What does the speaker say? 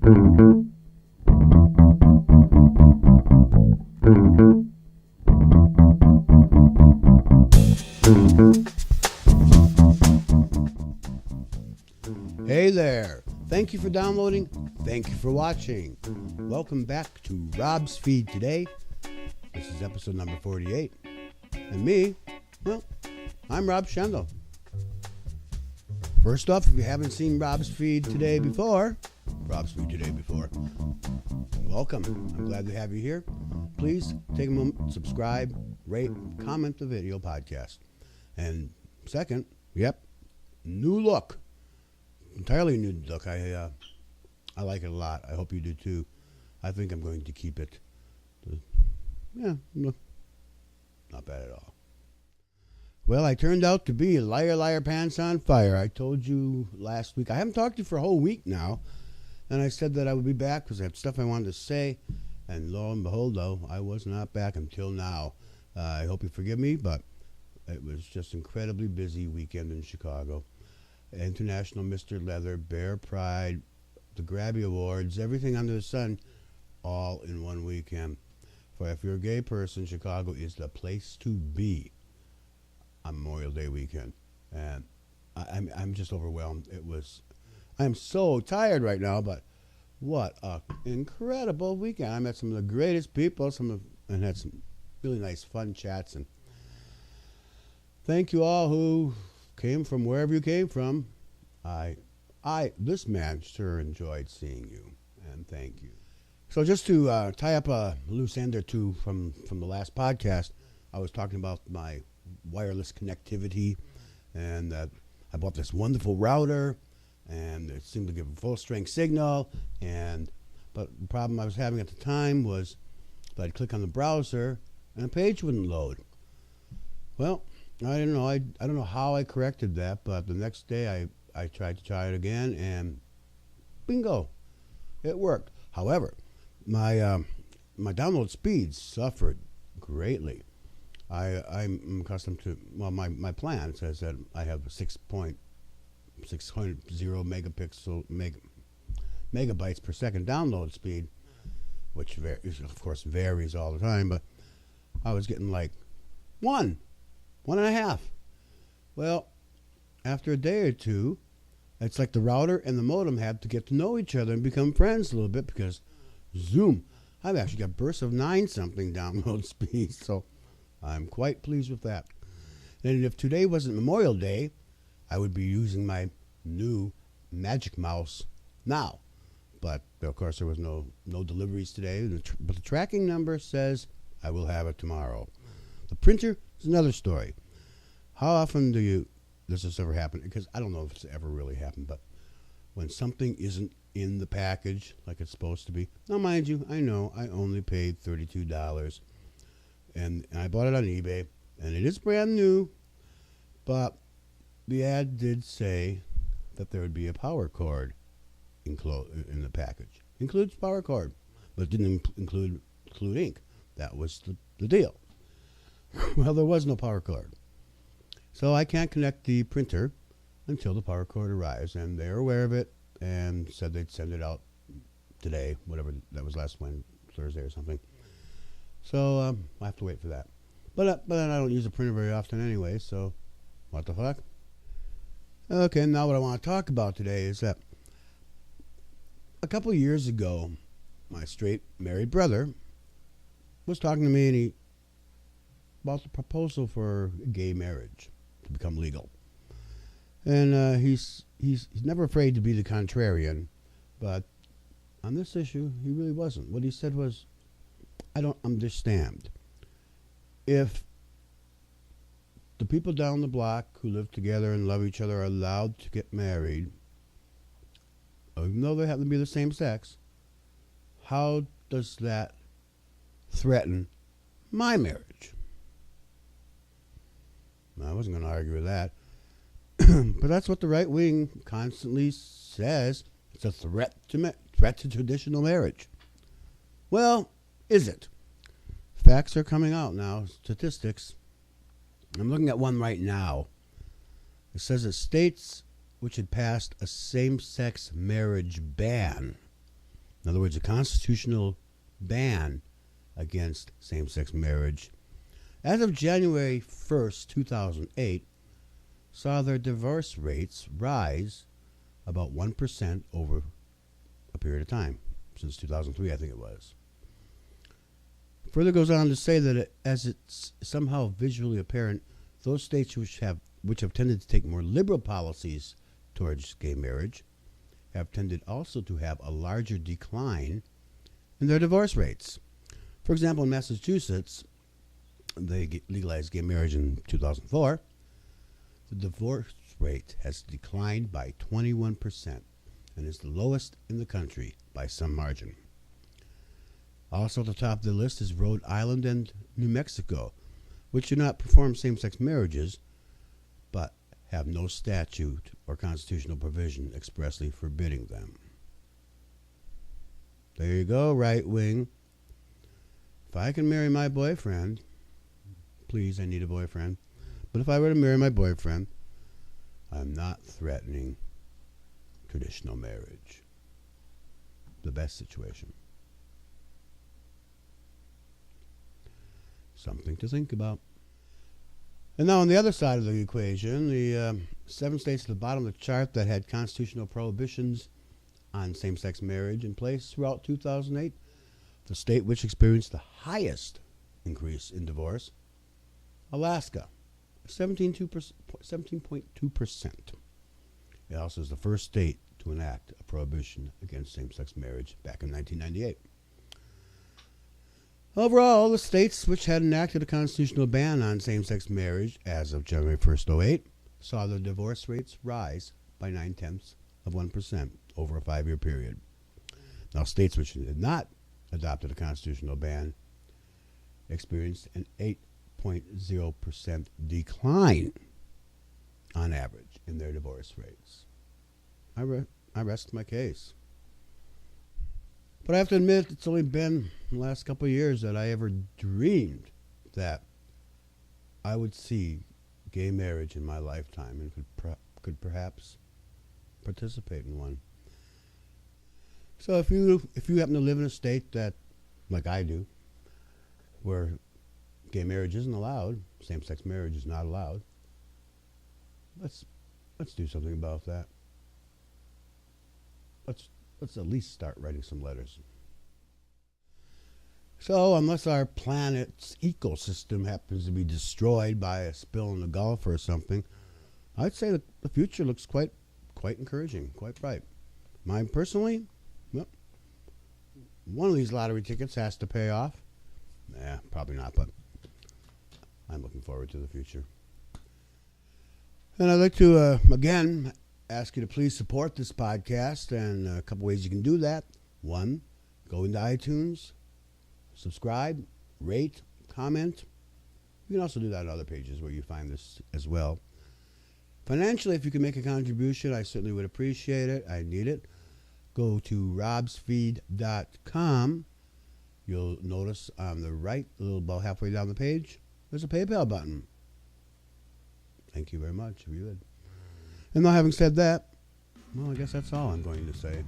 Hey there. Thank you for downloading. Thank you for watching. Welcome back to Rob's Feed today. This is episode number 48. And me, well, I'm Rob Shendel. First off, if you haven't seen Rob's Feed today before, welcome. I'm glad to have you here. Please take a moment, subscribe, rate, comment the video podcast. And second, new look. Entirely new look. I like it a lot. I hope you do too. I think I'm going to keep it. Not bad at all. Well, I turned out to be liar, pants on fire. I told you last week. I haven't talked to you for a whole week now. And I said that I would be back because I had stuff I wanted to say. And lo and behold, though, I was not back until now. I hope you forgive me, but it was just incredibly busy weekend in Chicago. International Mr. Leather, Bear Pride, the Grabby Awards, everything under the sun, all in one weekend. For if you're a gay person, Chicago is the place to be on Memorial Day weekend. And I'm just overwhelmed. I'm so tired right now, but what an incredible weekend. I met some of the greatest people, and had some really nice fun chats. And thank you all who came from wherever you came from. This man sure enjoyed seeing you, and thank you. So just to tie up a loose end or two from the last podcast, I was talking about my wireless connectivity, and that I bought this wonderful router, and it seemed to give a full strength signal. But the problem I was having at the time was that I'd click on the browser and a page wouldn't load. Well, I don't know. I don't know how I corrected that, but the next day I tried to try it again, and bingo, it worked. However, my download speeds suffered greatly. I'm accustomed to, well, my plan says that I have a 6.600 megabytes per second download speed, which of course varies all the time, but I was getting like 1.5. Well, after a day or two, it's like the router and the modem had to get to know each other and become friends a little bit, because zoom, I've actually got bursts of 9-something download speed, so I'm quite pleased with that. And if today wasn't Memorial Day, I would be using my new Magic Mouse now. But of course there was no deliveries today, but the tracking number says I will have it tomorrow. The printer is another story. How often does this ever happen? Because I don't know if it's ever really happened, but when something isn't in the package like it's supposed to be. Now, mind you, I know I only paid $32, and I bought it on eBay, and it is brand new, but the ad did say that there would be a power cord in the package. Includes power cord, but it didn't include ink. That was the deal. Well, there was no power cord. So I can't connect the printer until the power cord arrives, and they're aware of it and said they'd send it out today, whatever that was, last Thursday or something. So I have to wait for that. But I don't use a printer very often anyway, so what the fuck? Okay, now what I want to talk about today is that a couple of years ago, my straight married brother was talking to me about the proposal for gay marriage to become legal. And he's never afraid to be the contrarian, but on this issue, he really wasn't. What he said was, I don't understand. If the people down the block who live together and love each other are allowed to get married, even though they happen to be the same sex, how does that threaten my marriage? I wasn't going to argue with that. But that's what the right wing constantly says. It's a threat to traditional marriage. Well, is it? Facts are coming out now, statistics. I'm looking at one right now. It says that states which had passed a same-sex marriage ban In other words, a constitutional ban against same-sex marriage, as of January 1st, 2008, saw their divorce rates rise about 1% over a period of time, since 2003, I think it was. Further goes on to say that as it's somehow visually apparent, those states which have tended to take more liberal policies towards gay marriage have tended also to have a larger decline in their divorce rates. For example, in Massachusetts, they legalized gay marriage in 2004. The divorce rate has declined by 21% and is the lowest in the country by some margin. Also at the top of the list is Rhode Island and New Mexico, which do not perform same-sex marriages, but have no statute or constitutional provision expressly forbidding them. There you go, right wing. If I can marry my boyfriend, please, I need a boyfriend. But if I were to marry my boyfriend, I'm not threatening traditional marriage. The best situation. Something to think about. And now on the other side of the equation, the 7 states at the bottom of the chart that had constitutional prohibitions on same-sex marriage in place throughout 2008, the state which experienced the highest increase in divorce, Alaska, 17.2%. It also is the first state to enact a prohibition against same-sex marriage back in 1998. Overall, the states which had enacted a constitutional ban on same-sex marriage as of January 1st, 2008, saw their divorce rates rise by 0.9% over a 5-year period. Now, states which did not adopt a constitutional ban experienced an 8.0% decline on average in their divorce rates. I rest my case. But I have to admit, it's only been the last couple of years that I ever dreamed that I would see gay marriage in my lifetime and could perhaps participate in one. So if you happen to live in a state that, like I do, where gay marriage isn't allowed, same-sex marriage is not allowed, let's do something about that. Let's at least start writing some letters. So, unless our planet's ecosystem happens to be destroyed by a spill in the Gulf or something, I'd say that the future looks quite encouraging, quite bright. Mine personally, well, one of these lottery tickets has to pay off. Probably not, but I'm looking forward to the future. And I'd like to, again, ask you to please support this podcast, and a couple ways you can do that. One, go into iTunes, subscribe, rate, comment. You can also do that on other pages where you find this as well. Financially, if you can make a contribution, I certainly would appreciate it. I need it. Go to robsfeed.com. You'll notice on the right, a little about halfway down the page, there's a PayPal button. Thank you very much if you would. And now, having said that, well, I guess that's all I'm going to say.